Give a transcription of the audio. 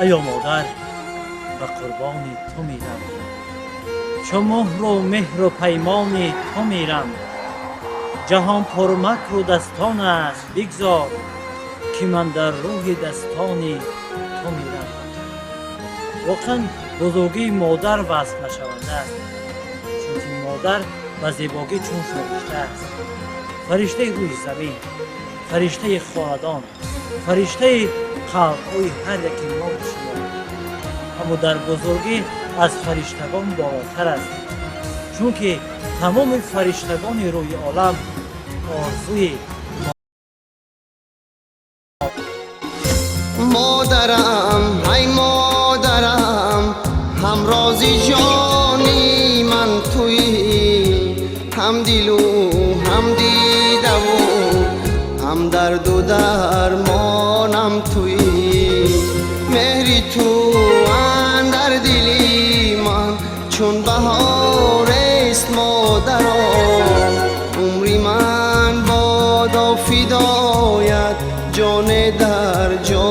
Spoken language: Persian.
ایا مادر به قربان تو میرم، چو مهر و مهر و پیمان تو میرم. جهان پر مکر و دستان است بگذار، که من در روح دستان تو میرم. واقعا بزرگی مادر وصف نشونده است، چون مادر به زیبایی چون فرشته است، فرشته روی زمین، فرشته خاندان، فرشته قلب‌های هر یکی ما و شما. اما در بزرگی از فرشتگان بالاتر است، چون که تمام فرشتگان روی عالم آرزوی مادرم، ای مادرم، هم رازی جانی من تویی، هم دل و هم دیده و هم درد و درمانم تویی. مهری تو اندر دلی من چون بهار است مادرم، عمری من بادا فدایت جان در جان.